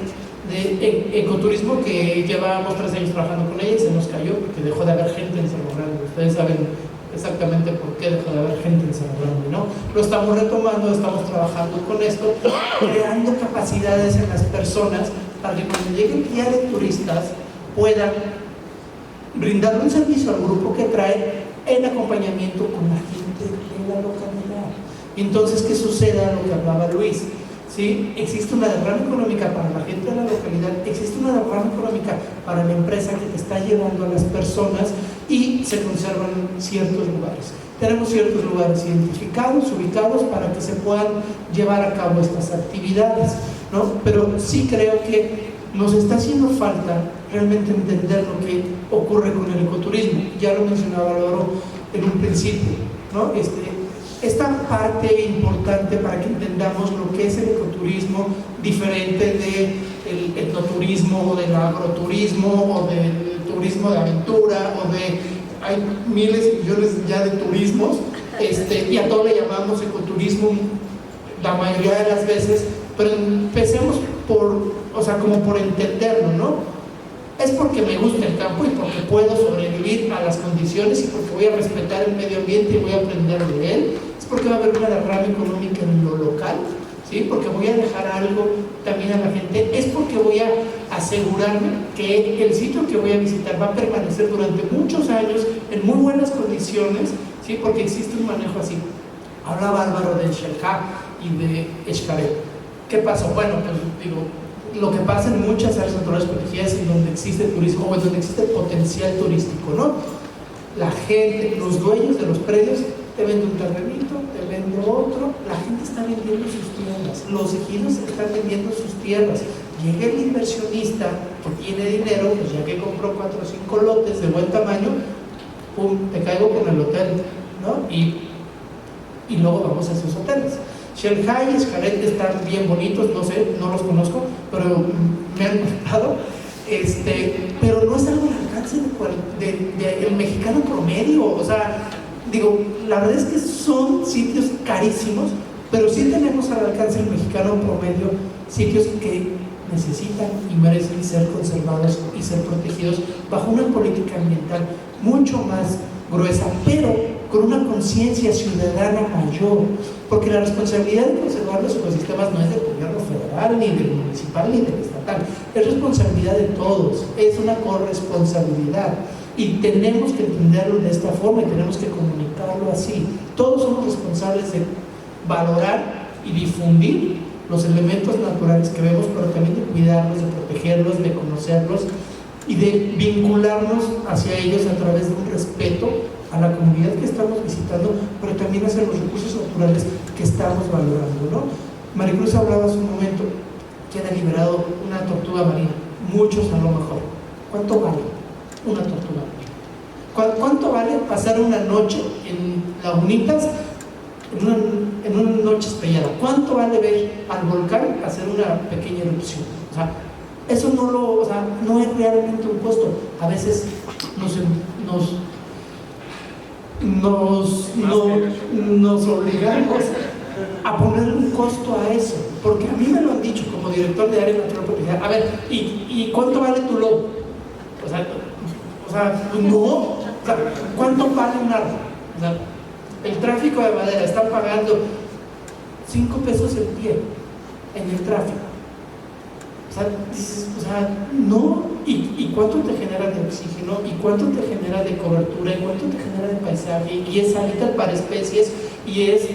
de ecoturismo que llevábamos 3 años trabajando con ella y se nos cayó porque dejó de haber gente en Cerro Grande. Ustedes saben exactamente por qué dejó de haber gente en Cerro Grande, ¿no? Lo estamos retomando, estamos trabajando con esto, creando capacidades en las personas para que cuando llegue el guía de turistas puedan brindarle un servicio al grupo que trae en acompañamiento con la gente de la localidad. Entonces, ¿qué suceda? Lo que hablaba Luis, ¿sí? Existe una derrama económica para la gente de la localidad, existe una derrama económica para la empresa que te está llevando a las personas y se conservan ciertos lugares. Tenemos ciertos lugares identificados, ubicados para que se puedan llevar a cabo estas actividades, ¿no? Pero sí creo que nos está haciendo falta realmente entender lo que ocurre con el ecoturismo. Ya lo mencionaba Álvaro en un principio, ¿no? Esta parte importante para que entendamos lo que es el ecoturismo, diferente del etnoturismo o del agroturismo o del turismo de aventura o de... hay miles y millones ya de turismos, y a todo le llamamos ecoturismo la mayoría de las veces, pero empecemos como por entenderlo, ¿no? Es porque me gusta el campo y porque puedo sobrevivir a las condiciones y porque voy a respetar el medio ambiente y voy a aprender de él. Es porque va a haber una derrama económica en lo local, ¿sí? Porque voy a dejar algo también a la gente. Es porque voy a asegurarme que el sitio que voy a visitar va a permanecer durante muchos años en muy buenas condiciones, ¿sí? Porque existe un manejo así. Hablaba Álvaro de Xel-Há y de Xcaret. ¿Qué pasó? Bueno, pues digo, lo que pasa en muchas áreas naturales protegidas en donde existe turismo o en donde existe potencial turístico, ¿no? La gente, los dueños de los predios te venden un terrenito, te venden otro, la gente está vendiendo sus tierras, los ejidos están vendiendo sus tierras. Llega el inversionista que tiene dinero, pues ya que compró 4 o 5 lotes de buen tamaño, pum, te caigo con el hotel, ¿no? Y luego vamos a esos hoteles. Xel-Há y Xcaret están bien bonitos, no sé, no los conozco, pero me han gustado, pero no es algo al alcance del mexicano promedio. O sea, digo, la verdad es que son sitios carísimos, pero sí tenemos al alcance del mexicano promedio sitios que necesitan y merecen ser conservados y ser protegidos bajo una política ambiental mucho más gruesa, pero con una conciencia ciudadana mayor, porque la responsabilidad de conservar los ecosistemas no es del gobierno federal, ni del municipal, ni del estado estatal. Es responsabilidad de todos, es una corresponsabilidad. Y tenemos que entenderlo de esta forma y tenemos que comunicarlo así. Todos somos responsables de valorar y difundir los elementos naturales que vemos, pero también de cuidarlos, de protegerlos, de conocerlos y de vincularnos hacia ellos a través de un respeto a la comunidad que estamos visitando, pero también hacia los recursos naturales que estamos valorando, ¿no? Maricruz hablaba hace un momento que han liberado una tortuga marina, muchos a lo mejor. ¿Cuánto vale una tortuga marina? ¿Cuánto vale pasar una noche en Lagunitas, en una noche estrellada? ¿Cuánto vale ver al volcán hacer una pequeña erupción? O sea, eso no es realmente un costo. A veces nos obligamos a poner un costo a eso, porque a mí me lo han dicho como director de área natural protegida. A ver, ¿y cuánto vale tu lobo? O sea, no. ¿Cuánto vale un árbol? O sea, el tráfico de madera está pagando 5 pesos el pie en el tráfico. O sea, dices, no. ¿Y cuánto te genera de oxígeno? ¿Y cuánto te genera de cobertura? ¿Y cuánto te genera de paisaje? Y es hábitat para especies, y es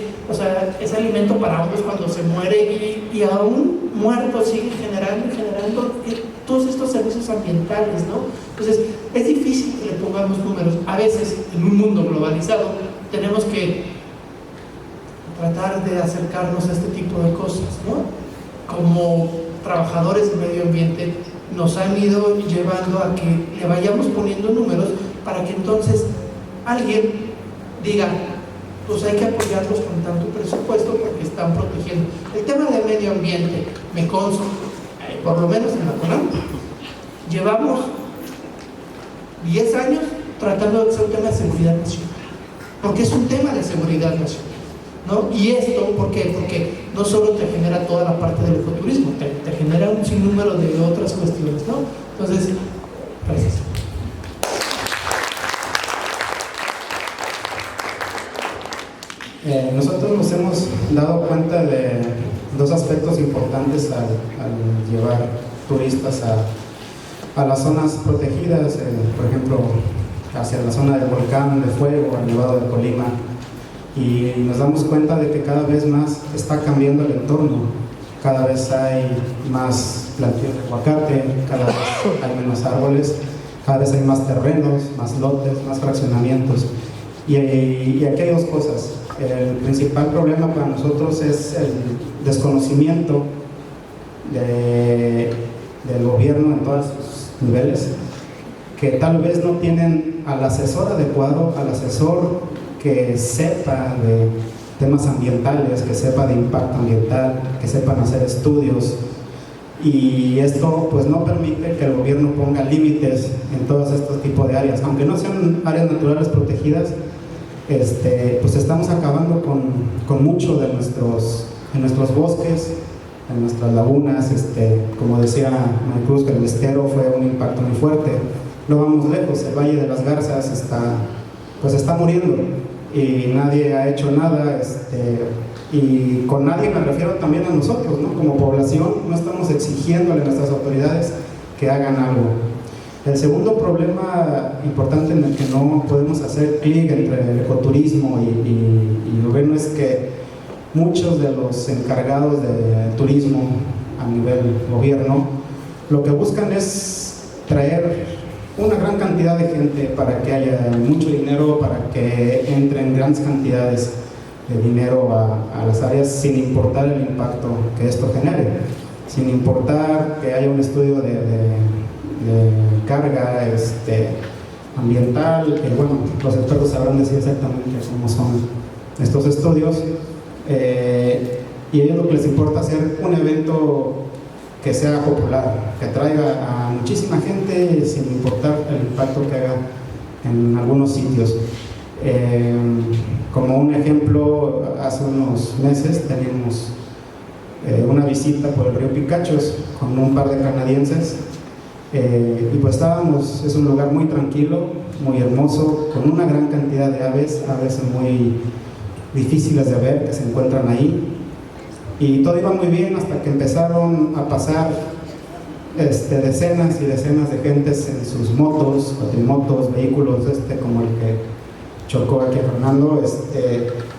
alimento para hongos cuando se muere, y aún muerto sigue generando todos estos servicios ambientales, ¿no? Entonces, es difícil que le pongamos números. A veces, en un mundo globalizado, tenemos que tratar de acercarnos a este tipo de cosas, ¿no? Como trabajadores de medio ambiente, nos han ido llevando a que le vayamos poniendo números para que entonces alguien diga, pues hay que apoyarlos con tanto presupuesto porque están protegiendo. El tema del medio ambiente, me consta, por lo menos en la CONAM, llevamos 10 años tratando de hacer un tema de seguridad nacional, porque es un tema de seguridad nacional, ¿no? Y esto, ¿por qué? Porque no solo te genera toda la parte del ecoturismo, te genera un sinnúmero de otras cuestiones, ¿no? Entonces, gracias. Nosotros nos hemos dado cuenta de dos aspectos importantes al llevar turistas a las zonas protegidas, por ejemplo, hacia la zona del volcán de Fuego, al Nevado de Colima, y nos damos cuenta de que cada vez más está cambiando el entorno, cada vez hay más plantíos de aguacate, cada vez hay menos árboles, cada vez hay más terrenos, más lotes, más fraccionamientos, y aquí hay dos cosas. El principal problema para nosotros es el desconocimiento del gobierno en todos sus niveles, que tal vez no tienen al asesor adecuado, al asesor que sepa de temas ambientales, que sepa de impacto ambiental, que sepan hacer estudios, y esto pues no permite que el gobierno ponga límites en todos estos tipos de áreas, aunque no sean áreas naturales protegidas. Pues estamos acabando con mucho de nuestros bosques, en nuestras lagunas. Como decía Maricruz, que el estero fue un impacto muy fuerte. No vamos lejos, el Valle de las Garzas está muriendo y nadie ha hecho nada, y con nadie me refiero también a nosotros, ¿no? Como población no estamos exigiéndole a nuestras autoridades que hagan algo. El segundo problema importante en el que no podemos hacer clic entre el ecoturismo y el gobierno es que muchos de los encargados de turismo a nivel gobierno lo que buscan es traer una gran cantidad de gente para que haya mucho dinero, para que entren grandes cantidades de dinero a las áreas, sin importar el impacto que esto genere, sin importar que haya un estudio de carga ambiental, que bueno, los expertos sabrán decir exactamente cómo son estos estudios, y a ellos lo que les importa hacer un evento que sea popular, que traiga a muchísima gente sin importar el impacto que haga en algunos sitios. Como un ejemplo, hace unos meses teníamos una visita por el río Picachos con un par de canadienses. Y pues es un lugar muy tranquilo, muy hermoso, con una gran cantidad de aves muy difíciles de ver que se encuentran ahí, y todo iba muy bien hasta que empezaron a pasar decenas y decenas de gentes en sus motos, cuatrimotos, vehículos como el que chocó aquí a Fernando,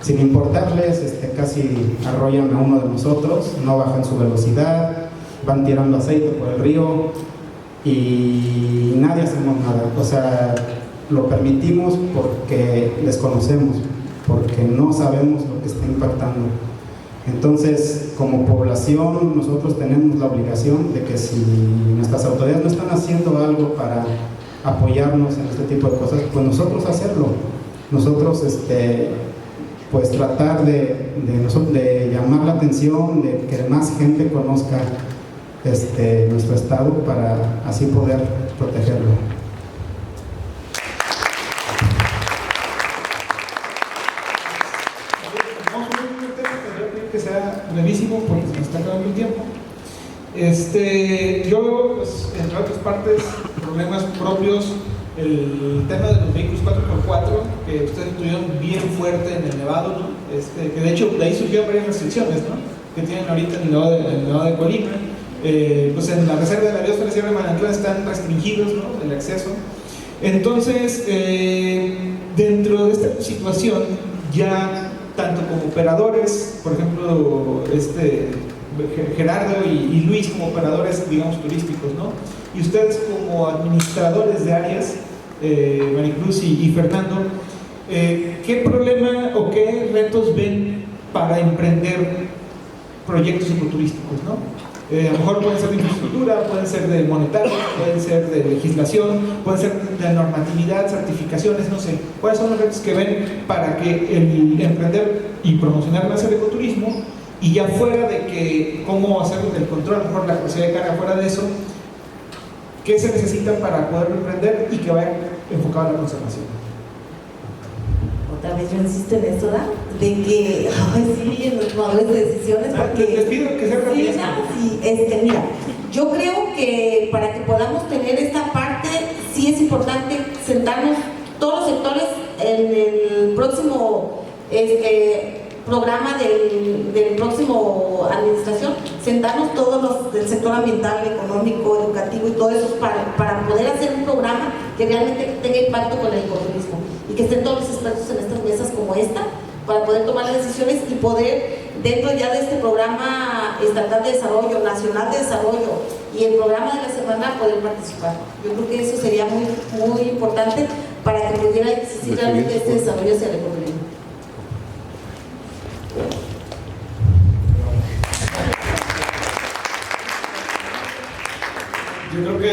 sin importarles, casi arrollan a uno de nosotros, no bajan su velocidad, van tirando aceite por el río y nadie hacemos nada. O sea, lo permitimos porque desconocemos, porque no sabemos lo que está impactando. Entonces, como población, nosotros tenemos la obligación de que si nuestras autoridades no están haciendo algo para apoyarnos en este tipo de cosas, pues nosotros hacerlo. Nosotros, pues tratar de llamar la atención, de que más gente conozca nuestro estado para así poder protegerlo. Que sea brevísimo porque se nos está acabando el tiempo. Yo, pues, entre otras partes, problemas propios, el tema de los vehículos 4x4, que ustedes tuvieron bien fuerte en el Nevado, ¿no? Que de hecho de ahí surgieron varias restricciones, ¿no? Que tienen ahorita en el Nevado de Colima. Pues en la reserva de la biosfera Sierra de Manantial están restringidos, ¿no? El acceso. Entonces, dentro de esta situación, ya tanto como operadores, por ejemplo, Gerardo y Luis como operadores, digamos, turísticos, ¿no? Y ustedes como administradores de áreas, Maricruz y Fernando, ¿qué problema o qué retos ven para emprender proyectos ecoturísticos, ¿no? A lo mejor pueden ser de infraestructura, pueden ser de monetario, pueden ser de legislación, pueden ser de normatividad, certificaciones, no sé. ¿Cuáles son los retos que ven para que el emprender y promocionar más el ecoturismo? Y ya fuera de que cómo hacer el control, a lo mejor la capacidad de carga, fuera de eso, ¿qué se necesita para poder emprender y que vaya enfocado a la conservación? Otra vez yo insisto en esto, ¿verdad? De que, sí, en los tomadores de decisiones, porque... Les pido que sea rápido. Sí, mira, yo creo que para que podamos tener esta parte, sí es importante sentarnos todos los sectores en el próximo programa del próximo administración, sentarnos todos los del sector ambiental, económico, educativo y todo eso para poder hacer un programa que realmente tenga impacto con el ecoturismo y que estén todos los expertos en estas mesas como esta para poder tomar las decisiones y poder, dentro ya de este programa estatal de desarrollo, nacional de desarrollo y el programa de la semana, poder participar. Yo creo que eso sería muy, muy importante para que pudiera existir realmente este desarrollo hacia el ecoturismo. Yo creo que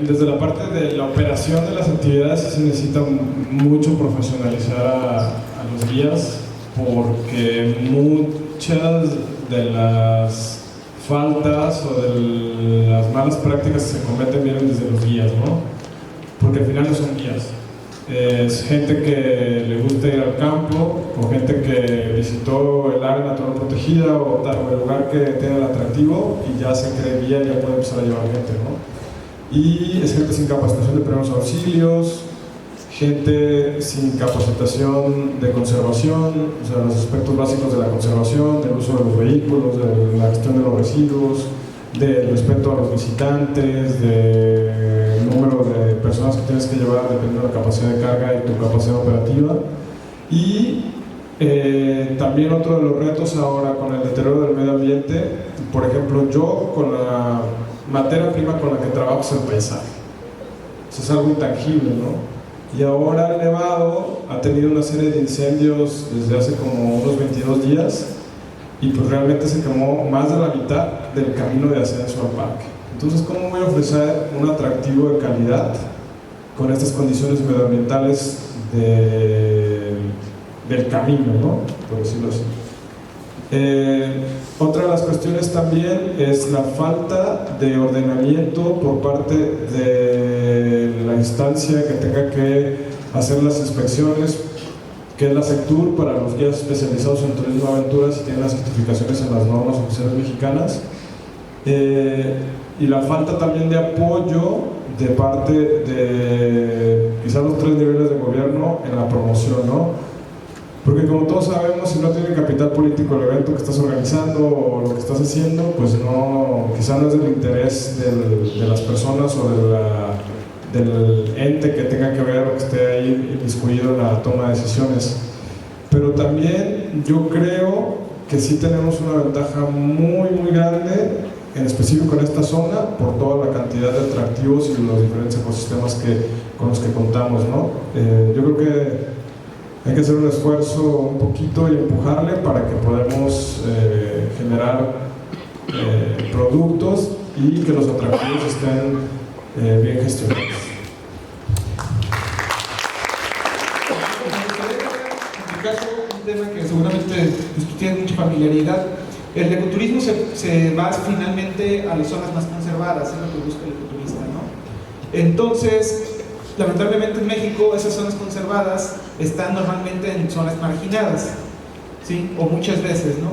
desde la parte de la operación de las actividades se necesita mucho profesionalizar a los guías, porque muchas de las faltas o de las malas prácticas que se cometen vienen desde los guías, ¿no? Porque al final no son guías. Es gente que le gusta ir al campo, o gente que visitó el área natural protegida o el lugar que tiene el atractivo y ya se cree guía y ya puede empezar a llevar gente, ¿no? Y es gente sin capacitación de primeros auxilios, gente sin capacitación de conservación, o sea, los aspectos básicos de la conservación, del uso de los vehículos, de la gestión de los residuos, del respeto a los visitantes, del número de personas que tienes que llevar dependiendo de la capacidad de carga y tu capacidad operativa. Y también otro de los retos ahora con el deterioro del medio ambiente, por ejemplo, yo con la materia prima con la que trabajo es el paisaje. Eso es algo intangible, ¿no? Y ahora el Nevado ha tenido una serie de incendios desde hace como unos 22 días y pues realmente se quemó más de la mitad del camino de ascenso al parque. Entonces, ¿cómo voy a ofrecer un atractivo de calidad con estas condiciones medioambientales del camino, ¿no? Por decirlo así. Otra de las cuestiones también es la falta de ordenamiento por parte de la instancia que tenga que hacer las inspecciones, que es la SECTUR, para los guías especializados en turismo aventuras y tienen las certificaciones en las normas oficiales mexicanas. Y la falta también de apoyo de parte de quizás los 3 niveles de gobierno en la promoción, ¿no? Porque como todos sabemos, si no tiene capital político el evento que estás organizando o lo que estás haciendo, pues no, quizá no es del interés de las personas o del ente que tenga que ver o que esté ahí inmiscuido en la toma de decisiones. Pero también yo creo que sí tenemos una ventaja muy muy grande, en específico en esta zona, por toda la cantidad de atractivos y los diferentes ecosistemas con los que contamos, ¿no? Yo creo que hay que hacer un esfuerzo un poquito y empujarle para que podamos generar productos y que los atractivos estén bien gestionados. En mi caso, un tema que seguramente tú tienes mucha familiaridad, el ecoturismo se va finalmente a las zonas más conservadas, es lo que busca el ecoturista, ¿no? Entonces, lamentablemente en México esas zonas conservadas están normalmente en zonas marginadas, ¿sí? O muchas veces, ¿no?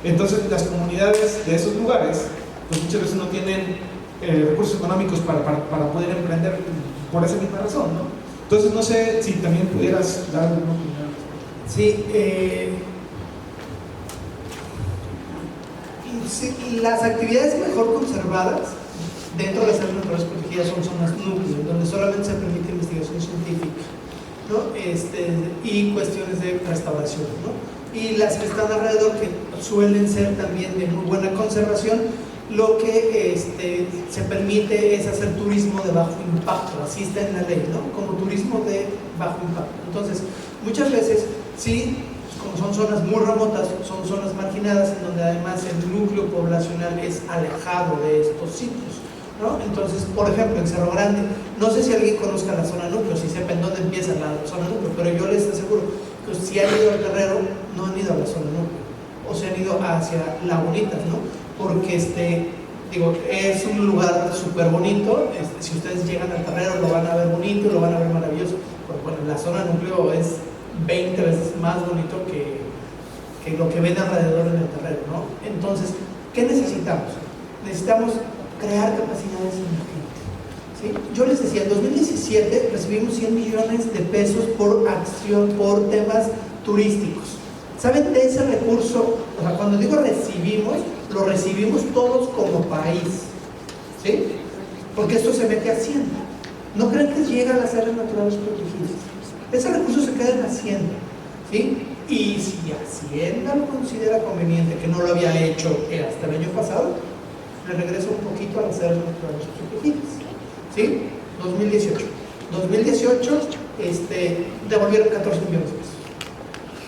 Entonces las comunidades de esos lugares pues muchas veces no tienen recursos económicos para poder emprender por esa misma razón, ¿no? Entonces no sé si también pudieras dar una opinión. Sí, las actividades mejor conservadas dentro de las áreas naturales protegidas son zonas núcleo, donde solamente se permite investigación científica, ¿no? Y cuestiones de restauración, ¿no? Y las que están alrededor, que suelen ser también de muy buena conservación, lo que se permite es hacer turismo de bajo impacto, así está en la ley, ¿no? Como turismo de bajo impacto. Entonces, muchas veces, sí, como son zonas muy remotas, son zonas marginadas, en donde además el núcleo poblacional es alejado de estos sitios, ¿no? Entonces, por ejemplo, en Cerro Grande, no sé si alguien conozca la zona núcleo, si sepan dónde empieza la zona núcleo, pero yo les aseguro que si han ido al Guerrero, no han ido a la zona núcleo, o se han ido hacia Lagunitas, ¿no? Porque digo, es un lugar súper bonito, si ustedes llegan al Guerrero lo van a ver bonito, lo van a ver maravilloso, pero bueno, la zona núcleo es 20 veces más bonito que lo que ven alrededor en el Guerrero, ¿no? Entonces, ¿qué necesitamos? Necesitamos crear capacidades emergentes, ¿sí? Yo les decía, en 2017 recibimos 100 millones de pesos por acción, por temas turísticos. ¿Saben de ese recurso? O sea, cuando digo recibimos, lo recibimos todos como país, ¿sí? Porque esto se mete a Hacienda. No crean que llega a las áreas naturales protegidas. Ese recurso se queda en Hacienda, ¿sí? Y si Hacienda lo considera conveniente, que no lo había hecho hasta el año pasado, le regreso un poquito a las áreas naturales protegidas, ¿sí? 2018 devolvieron 14 millones de pesos,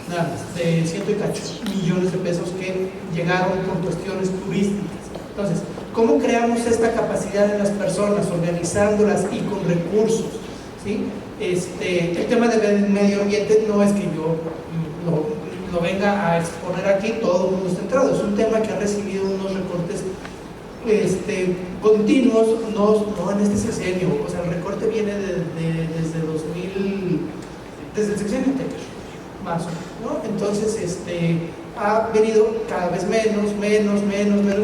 nada más, de ciento y cacho millones de pesos que llegaron por cuestiones turísticas. Entonces, ¿cómo creamos esta capacidad en las personas? Organizándolas y con recursos, ¿sí? El tema del medio ambiente no es que yo lo venga a exponer aquí, todo el mundo está entrado, es un tema que ha recibido unos recortes continuos, no en este sexenio, o sea, el recorte viene desde 2000, desde el sexenio anterior, más o menos, ¿no? Entonces, ha venido cada vez menos,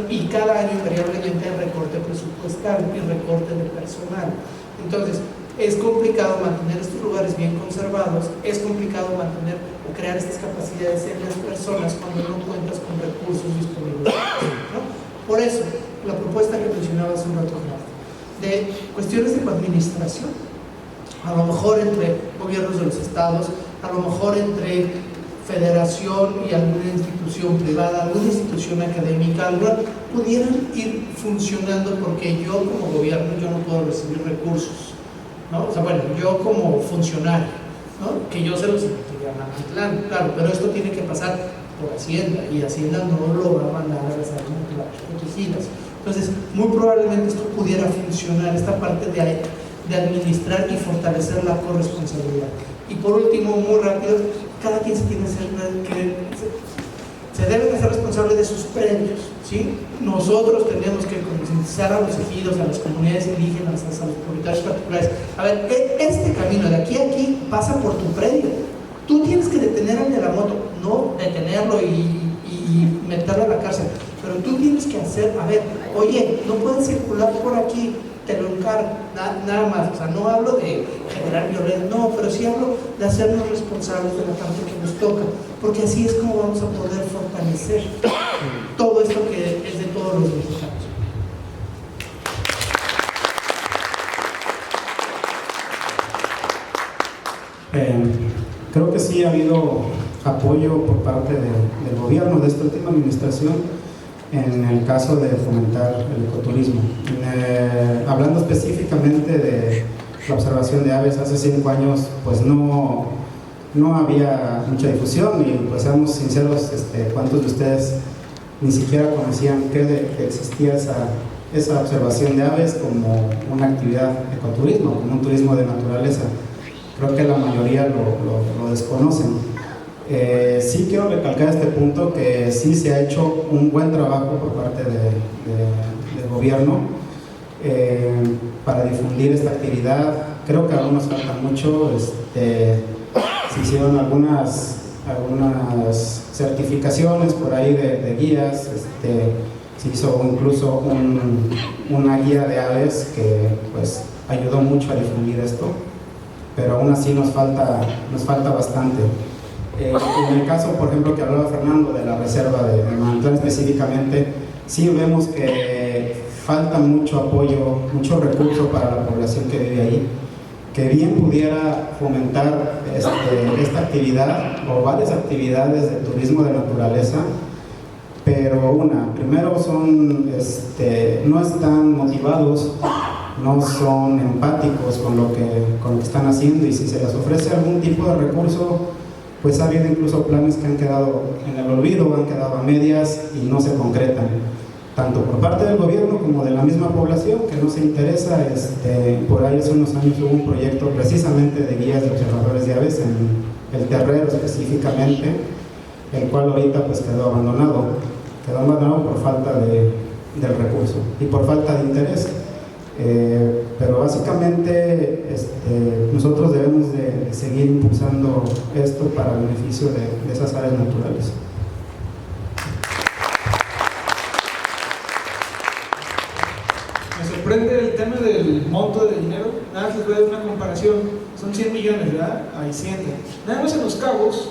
y cada año invariablemente hay recorte presupuestal y recorte de personal. Entonces, es complicado mantener estos lugares bien conservados, es complicado mantener o crear estas capacidades en las personas cuando no cuentas con recursos disponibles, ¿no? Por eso, la propuesta que mencionaba hace un rato, de cuestiones de administración, a lo mejor entre gobiernos de los estados, a lo mejor entre federación y alguna institución privada, alguna institución académica, pudieran ir funcionando, porque yo como gobierno yo no puedo recibir recursos, ¿no? O sea, bueno, yo como funcionario, ¿no? Que yo se los entregué a Mazatlán, claro, pero esto tiene que pasar por Hacienda, y Hacienda no lo va a mandar a las áreas naturales protegidas. Entonces, muy probablemente esto pudiera funcionar, esta parte de administrar y fortalecer la corresponsabilidad. Y por último, muy rápido, cada quien se debe hacer responsable de sus predios, ¿sí? Nosotros tenemos que concientizar a los ejidos, a las comunidades indígenas, a los propietarios particulares. A ver, este camino de aquí a aquí pasa por tu predio. Tú tienes que detener al de la moto, no detenerlo y meterlo a la cárcel, pero tú tienes que hacer, a ver, oye, no puedes circular por aquí, te lo encargo, nada más. O sea, no hablo de generar violencia, no, pero sí hablo de hacernos responsables de la parte que nos toca, porque así es como vamos a poder fortalecer todo esto que es de todos los mexicanos. Creo que sí ha habido apoyo por parte del gobierno de esta última administración en el caso de fomentar el ecoturismo. Hablando específicamente de la observación de aves, hace 5 años pues no había mucha difusión y pues seamos sinceros, ¿cuántos de ustedes ni siquiera conocían que existía esa observación de aves como una actividad ecoturismo, como un turismo de naturaleza? Creo que la mayoría lo desconocen. Sí quiero recalcar este punto, que sí se ha hecho un buen trabajo por parte del gobierno para difundir esta actividad. Creo que aún nos falta mucho. Se hicieron algunas certificaciones por ahí de guías. Se hizo incluso una guía de aves que pues ayudó mucho a difundir esto, pero aún así nos falta bastante. En el caso, por ejemplo, que hablaba Fernando de la reserva de Manantlán específicamente, sí vemos que falta mucho apoyo, mucho recurso para la población que vive ahí, que bien pudiera fomentar esta actividad o varias actividades de turismo de naturaleza, pero primero no están motivados, no son empáticos con lo que están haciendo, y si se les ofrece algún tipo de recurso, pues ha habido incluso planes que han quedado en el olvido, han quedado a medias y no se concretan, tanto por parte del gobierno como de la misma población que no se interesa. Por ahí hace unos años hubo un proyecto precisamente de guías de observadores de aves en el Terrero específicamente, el cual ahorita pues quedó abandonado por falta del recurso y por falta de interés. Pero básicamente nosotros debemos de seguir impulsando esto para el beneficio de esas áreas naturales. Me sorprende el tema del monto de dinero. Nada más les voy a dar una comparación. Son 100 millones, ¿verdad? A Hacienda. Nada más en Los Cabos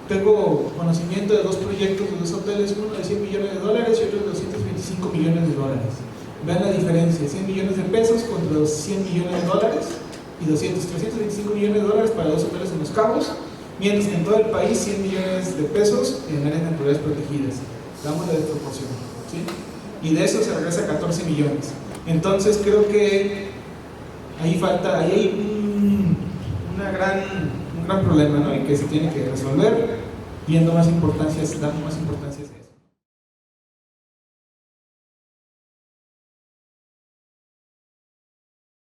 tengo conocimiento de 2 proyectos de 2 hoteles, uno de 100 millones de dólares y otro de 225 millones de dólares. Vean la diferencia, 100 millones de pesos contra los 100 millones de dólares y 325 millones de dólares para 2 hoteles en Los Cabos, mientras que en todo el país 100 millones de pesos en áreas naturales protegidas. Damos la desproporción, ¿sí? Y de eso se regresa 14 millones. Entonces creo que ahí hay un gran problema, ¿no? Y que se tiene que resolver, dando más importancia a